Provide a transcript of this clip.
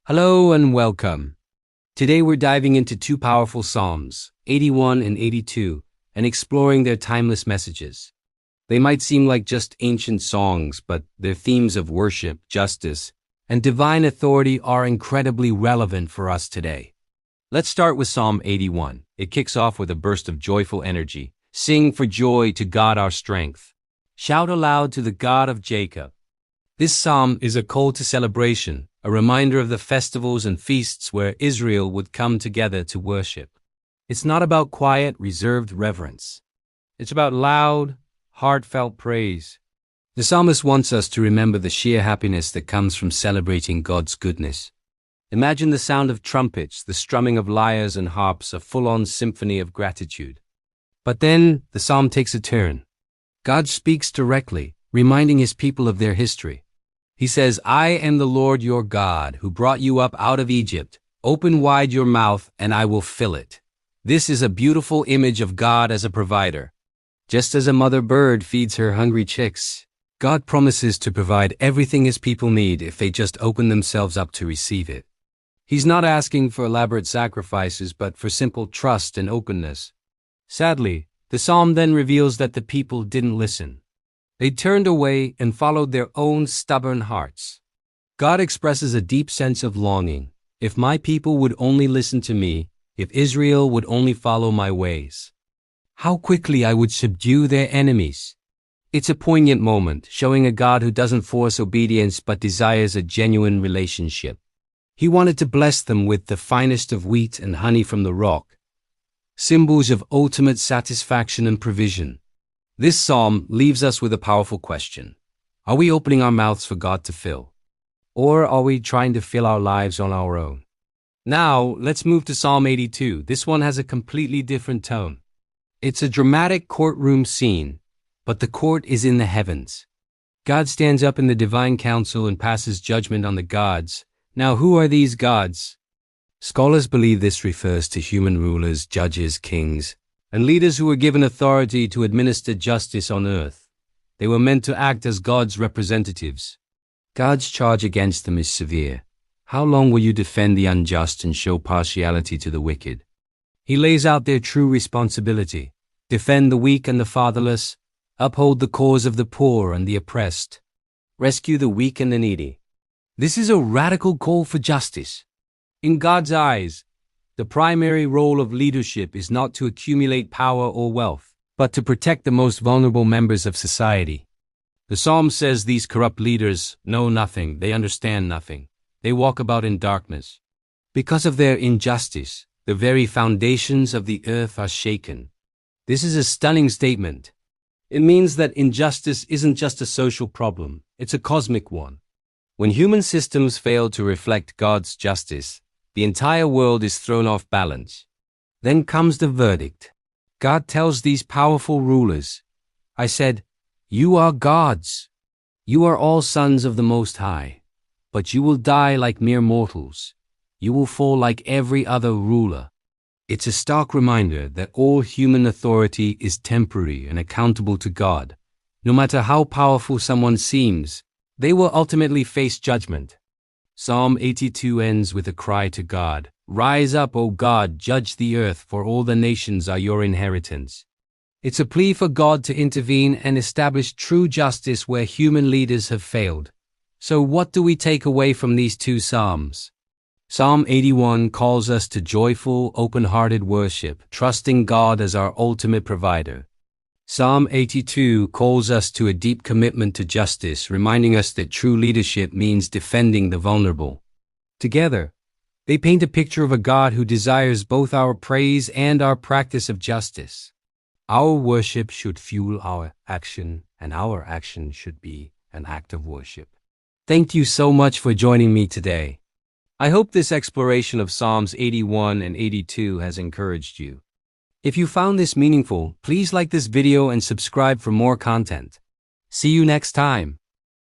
Hello and welcome. Today we're diving into two powerful Psalms, 81 and 82, and exploring their timeless messages. They might seem like just ancient songs, but their themes of worship, justice, and divine authority are incredibly relevant for us today. Let's start with Psalm 81. It kicks off with a burst of joyful energy. Sing for joy to God our strength. Shout aloud to the God of Jacob. This psalm is a call to celebration, a reminder of the festivals and feasts where Israel would come together to worship. It's not about quiet, reserved reverence. It's about loud, heartfelt praise. The psalmist wants us to remember the sheer happiness that comes from celebrating God's goodness. Imagine the sound of trumpets, the strumming of lyres and harps, a full-on symphony of gratitude. But then the psalm takes a turn. God speaks directly, reminding his people of their history. He says, "I am the Lord your God, who brought you up out of Egypt. Open wide your mouth, and I will fill it." This is a beautiful image of God as a provider. Just as a mother bird feeds her hungry chicks, God promises to provide everything his people need if they just open themselves up to receive it. He's not asking for elaborate sacrifices, but for simple trust and openness. Sadly, the psalm then reveals that the people didn't listen. They turned away and followed their own stubborn hearts. God expresses a deep sense of longing. If my people would only listen to me, if Israel would only follow my ways, how quickly I would subdue their enemies. It's a poignant moment, showing a God who doesn't force obedience but desires a genuine relationship. He wanted to bless them with the finest of wheat and honey from the rock, symbols of ultimate satisfaction and provision. This psalm leaves us with a powerful question. Are we opening our mouths for God to fill? Or are we trying to fill our lives on our own? Now, let's move to Psalm 82. This one has a completely different tone. It's a dramatic courtroom scene, but the court is in the heavens. God stands up in the divine council and passes judgment on the gods. Now, who are these gods? Scholars believe this refers to human rulers, judges, kings, and leaders who were given authority to administer justice on earth. They were meant to act as God's representatives. God's charge against them is severe. How long will you defend the unjust and show partiality to the wicked? He lays out their true responsibility. Defend the weak and the fatherless. Uphold the cause of the poor and the oppressed. Rescue the weak and the needy. This is a radical call for justice. In God's eyes, the primary role of leadership is not to accumulate power or wealth, but to protect the most vulnerable members of society. The psalm says these corrupt leaders know nothing, they understand nothing. They walk about in darkness. Because of their injustice, the very foundations of the earth are shaken. This is a stunning statement. It means that injustice isn't just a social problem, it's a cosmic one. When human systems fail to reflect God's justice, the entire world is thrown off balance. Then comes the verdict. God tells these powerful rulers, "I said, you are gods. You are all sons of the Most High, but you will die like mere mortals. You will fall like every other ruler." It's a stark reminder that all human authority is temporary and accountable to God. No matter how powerful someone seems, they will ultimately face judgment. Psalm 82 ends with a cry to God. "Rise up, O God, judge the earth, for all the nations are your inheritance." It's a plea for God to intervene and establish true justice where human leaders have failed. So what do we take away from these two psalms? Psalm 81 calls us to joyful, open-hearted worship, trusting God as our ultimate provider. Psalm 82 calls us to a deep commitment to justice, reminding us that true leadership means defending the vulnerable. Together, they paint a picture of a God who desires both our praise and our practice of justice. Our worship should fuel our action, and our action should be an act of worship. Thank you so much for joining me today. I hope this exploration of Psalms 81 and 82 has encouraged you. If you found this meaningful, please like this video and subscribe for more content. See you next time.